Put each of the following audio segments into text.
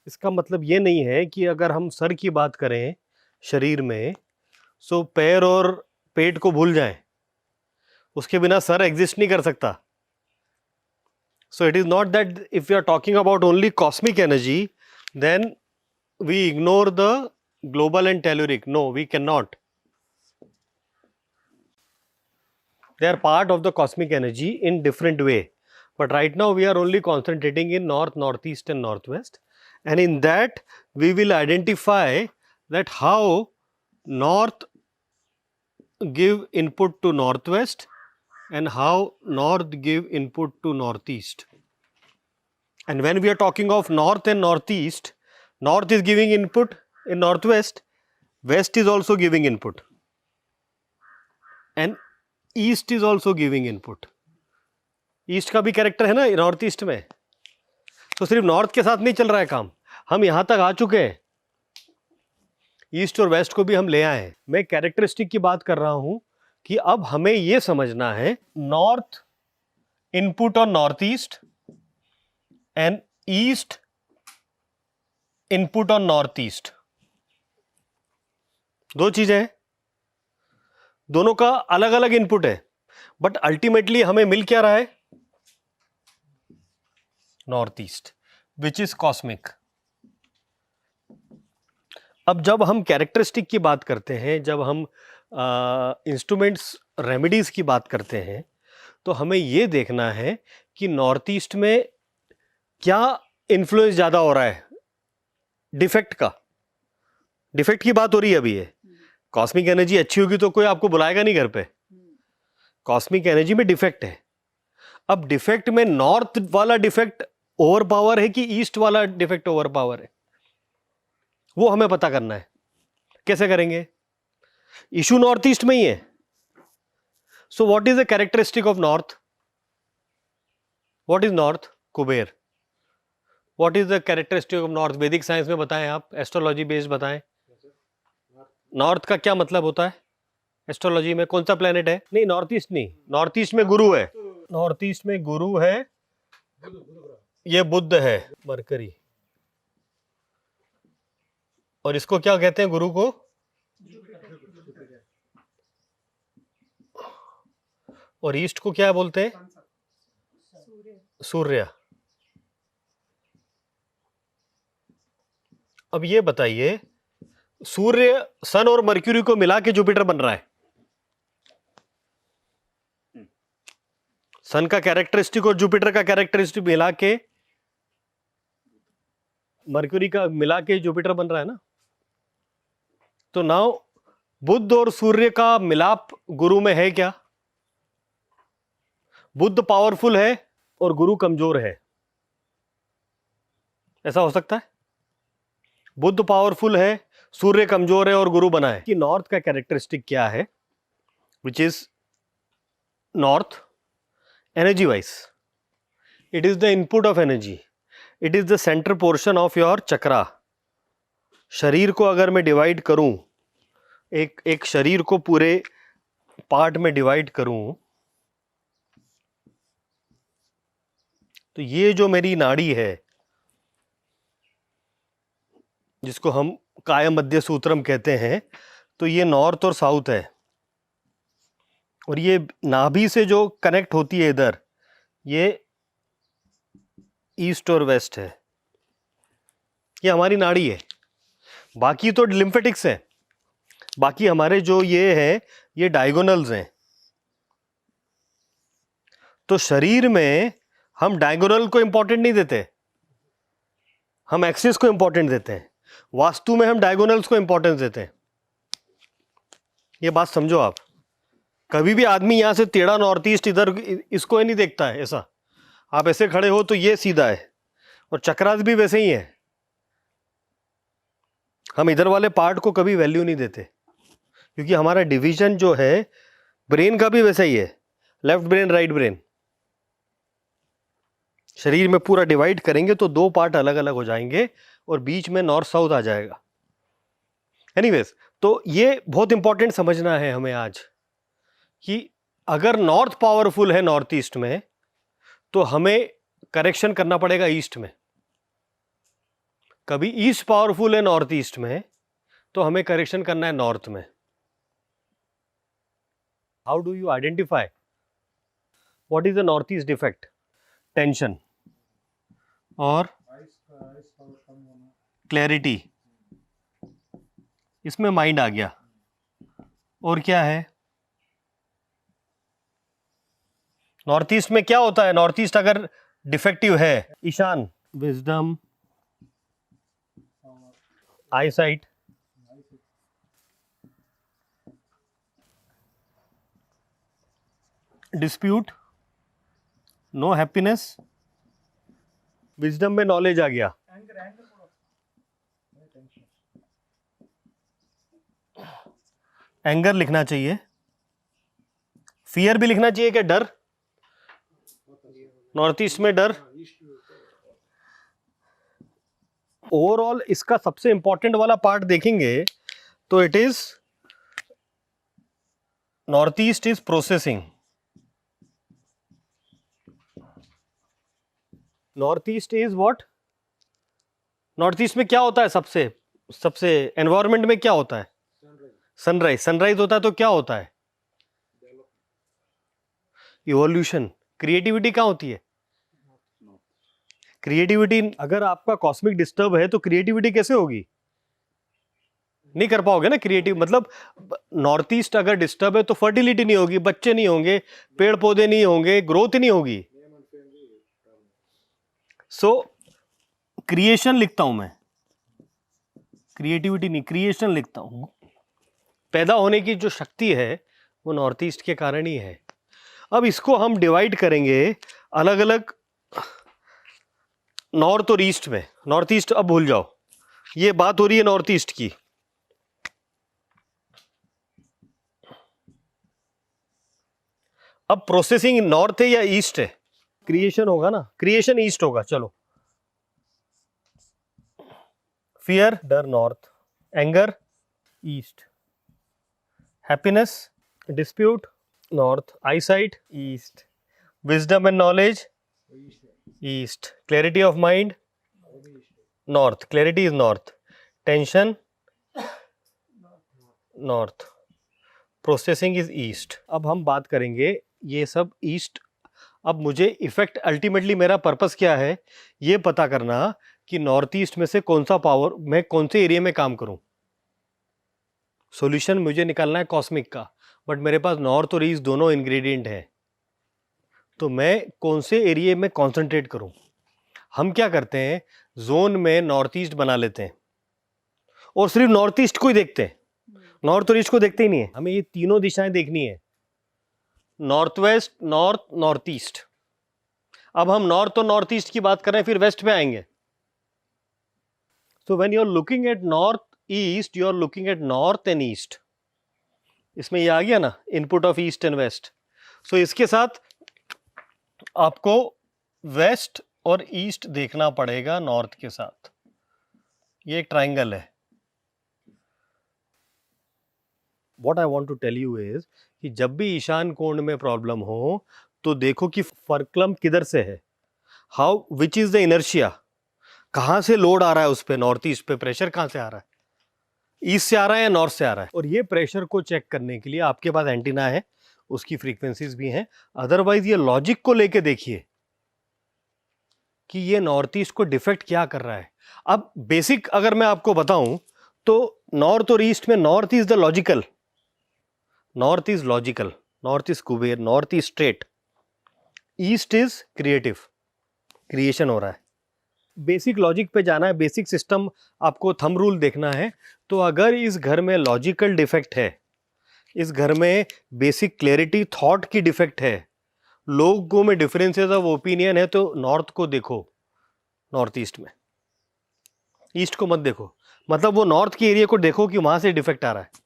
इसका मतलब ये नहीं है कि अगर हम सर की बात करें शरीर में, सो पैर और पेट को भूल जाएं, उसके बिना सर एग्जिस्ट नहीं कर सकता. So it is not that if we are talking about only cosmic energy, then we ignore the global and telluric. No, we cannot. They are part of the cosmic energy in different way. But right now we are only concentrating in north, northeast and northwest. And in that we will identify that how north give input to northwest and how north give input to northeast. And when we are talking of north and northeast, north is giving input in northwest, west is also giving input, and east is also giving input. East का भी character है ना north east में. तो सिर्फ north के साथ नहीं चल रहा है काम, हम यहां तक आ चुके हैं, ईस्ट और वेस्ट को भी हम ले आए हैं. मैं कैरेक्टरिस्टिक की बात कर रहा हूं कि अब हमें यह समझना है north input on north east and east input on north east. दो चीजें हैं, दोनों का अलग अलग इनपुट है, बट अल्टीमेटली हमें मिल क्या रहा है? North east, which is cosmic. अब जब हम कैरेक्टरिस्टिक की बात करते हैं, जब हम इंस्ट्रूमेंट्स रेमेडीज की बात करते हैं, तो हमें यह देखना है कि नॉर्थ ईस्ट में क्या इन्फ्लुएंस ज्यादा हो रहा है डिफेक्ट का. डिफेक्ट की बात हो रही है अभी. ये कॉस्मिक एनर्जी अच्छी होगी तो कोई आपको बुलाएगा नहीं घर पे. कॉस्मिक एनर्जी में डिफेक्ट है. अब डिफेक्ट में नॉर्थ वाला डिफेक्ट ओवर पावर है कि ईस्ट वाला डिफेक्ट ओवर पावर है, वो हमें पता करना है. कैसे करेंगे? इशू नॉर्थ ईस्ट में ही है. So what is the characteristic of north? What is north? Kuber. What is the characteristic of north? वैदिक साइंस में बताएं, आप एस्ट्रोलॉजी बेस्ड बताएं. नॉर्थ का क्या मतलब होता है एस्ट्रोलॉजी में? कौन सा प्लेनेट है? नहीं, नॉर्थ ईस्ट नहीं, नॉर्थ ईस्ट में गुरु है. नॉर्थ ईस्ट में गुरु है, ये बुध है, मरकरी. और इसको क्या कहते हैं गुरु को? और ईस्ट को क्या बोलते हैं? सूर्य. अब ये बताइए, सूर्य, सन और मर्क्यूरी को मिला के जुपिटर बन रहा है. सन का कैरेक्टरिस्टिक और जुपिटर का कैरेक्टरिस्टिक मिला के, मर्क्यूरी का मिला के जुपिटर बन रहा है ना. तो नाउ बुध और सूर्य का मिलाप गुरु में है क्या? बुध पावरफुल है और गुरु कमजोर है, ऐसा हो सकता है? बुध पावरफुल है, सूर्य कमजोर है और गुरु बना है. कि नॉर्थ का कैरेक्टरिस्टिक क्या है? Which is north energy wise, it is the input of energy, it is the centre portion of your chakra. शरीर को अगर मैं डिवाइड करूं, एक शरीर को पूरे पार्ट में डिवाइड करूं, तो ये जो मेरी नाड़ी है, जिसको हम काय मध्य सूत्रम कहते हैं, तो ये नॉर्थ और साउथ है. और ये नाभि से जो कनेक्ट होती है इधर, ये ईस्ट और वेस्ट है. ये हमारी नाड़ी है. बाकी तो लिम्फेटिक्स है, बाकी हमारे जो ये है ये डायगोनल्स हैं. तो शरीर में हम डायगोनल को इंपॉर्टेंट नहीं देते, हम एक्सिस को इंपॉर्टेंट देते हैं. वास्तु में हम डायगोनल्स को इंपॉर्टेंस देते हैं. ये बात समझो आप. कभी भी आदमी यहां से टेढ़ा नॉर्थ ईस्ट इधर इसको ही नहीं देखता है. ऐसा आप ऐसे खड़े हो तो ये सीधा है, और चक्रास भी वैसे ही है. हम इधर वाले पार्ट को कभी वैल्यू नहीं देते, क्योंकि हमारा डिवीजन जो है ब्रेन का भी वैसा ही है, लेफ्ट ब्रेन राइट ब्रेन. शरीर में पूरा डिवाइड करेंगे तो दो पार्ट अलग अलग हो जाएंगे और बीच में नॉर्थ साउथ आ जाएगा. एनीवेज, तो ये बहुत इंपॉर्टेंट समझना है हमें आज कि अगर नॉर्थ पावरफुल है नॉर्थ ईस्ट में, तो हमें करेक्शन करना पड़ेगा ईस्ट में. कभी ईस्ट पावरफुल है नॉर्थ ईस्ट में, तो हमें करेक्शन करना है नॉर्थ में. How do you identify what is the north east defect? Tension और क्लैरिटी, इसमें माइंड आ गया. और क्या है नॉर्थ ईस्ट में? क्या होता है नॉर्थ ईस्ट अगर डिफेक्टिव है? ईशान, wisdom, eyesight, dispute, no happiness. Wisdom में नॉलेज आ गया. एंगर लिखना चाहिए. फियर भी लिखना चाहिए. क्या डर? नॉर्थ ईस्ट में डर. ओवरऑल इसका सबसे इंपॉर्टेंट वाला पार्ट देखेंगे तो it is north east is processing. North east is what? North east में क्या होता है? सबसे एनवायरमेंट में क्या होता है? सनराइज. सनराइज होता है तो क्या होता है? इवोल्यूशन. क्रिएटिविटी कहाँ होती है? क्रिएटिविटी. अगर आपका कॉस्मिक डिस्टर्ब है तो क्रिएटिविटी कैसे होगी? नहीं कर पाओगे ना क्रिएटिव. मतलब नॉर्थ ईस्ट अगर डिस्टर्ब है तो फर्टिलिटी नहीं होगी, बच्चे नहीं होंगे, पेड़ पौधे नहीं होंगे, ग्रोथ नहीं होगी. सो क्रिएशन लिखता हूं मैं, क्रिएटिविटी नहीं, क्रिएशन लिखता हूं. पैदा होने की जो शक्ति है वो नॉर्थ ईस्ट के कारण ही है. अब इसको हम डिवाइड करेंगे अलग अलग नॉर्थ और ईस्ट में. नॉर्थ ईस्ट अब भूल जाओ, ये बात हो रही है नॉर्थ ईस्ट की. अब प्रोसेसिंग नॉर्थ है या ईस्ट है? क्रिएशन होगा ना, क्रिएशन ईस्ट होगा. चलो, फियर, डर north, anger east, happiness, dispute north, eyesight east, wisdom and knowledge east, clarity of mind north, clarity is north, tension north, processing is east. अब हम बात करेंगे ये सब ईस्ट. अब मुझे इफेक्ट, अल्टीमेटली मेरा पर्पस क्या है? ये पता करना कि नॉर्थ ईस्ट में से कौन सा पावर, मैं कौन से एरिया में काम करूं. सॉल्यूशन मुझे निकालना है कॉस्मिक का, बट मेरे पास नॉर्थ और ईस्ट दोनों इंग्रेडिएंट है, तो मैं कौन से एरिया में कॉन्सेंट्रेट करूं. हम क्या करते हैं, जोन में नॉर्थ ईस्ट बना लेते हैं और सिर्फ नॉर्थ ईस्ट को ही देखते हैं, नॉर्थ और ईस्ट को देखते ही नहीं है. हमें ये तीनों दिशाएं देखनी है, north west, north, north east. अब हम नॉर्थ और नॉर्थ ईस्ट की बात कर रहे हैं, फिर वेस्ट पे आएंगे. So when you are looking at north east, you are looking at north and east. इसमें ये आ गया ना, input of east and west. So इसके साथ आपको वेस्ट और ईस्ट देखना पड़ेगा नॉर्थ के साथ. ये एक ट्राइंगल है. What I want to tell you is कि जब भी ईशान कोण में प्रॉब्लम हो तो देखो कि फर्कलम किधर से है, how, which is the inertia, कहां से लोड आ रहा है उस पे, नॉर्थ ईस्ट पे प्रेशर कहां से आ रहा है, ईस्ट से आ रहा है या नॉर्थ से आ रहा है. और ये प्रेशर को चेक करने के लिए आपके पास एंटीना है, उसकी फ्रीक्वेंसीज भी हैं. अदरवाइज ये लॉजिक को लेके देखिए कि ये नॉर्थ ईस्ट को डिफेक्ट क्या कर रहा है. अब बेसिक अगर मैं आपको बताऊं तो नॉर्थ और ईस्ट में, north is the logical, north is logical, north is Kuber, north is straight, east is creative, creation हो रहा है. बेसिक लॉजिक पे जाना है, बेसिक सिस्टम आपको थंब रूल देखना है. तो अगर इस घर में लॉजिकल डिफेक्ट है, इस घर में बेसिक क्लैरिटी थॉट की डिफेक्ट है, लोगों में डिफरेंसेस ऑफ ओपिनियन है, तो नॉर्थ को देखो नॉर्थ ईस्ट में, ईस्ट को मत देखो. मतलब वो नॉर्थ के एरिया को देखो कि वहां से डिफेक्ट आ रहा है.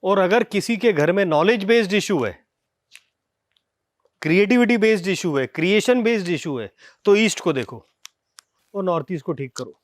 और अगर किसी के घर में नॉलेज बेस्ड इशू है, क्रिएटिविटी बेस्ड इशू है, क्रिएशन बेस्ड इशू है, तो ईस्ट को देखो और नॉर्थ ईस्ट को ठीक करो.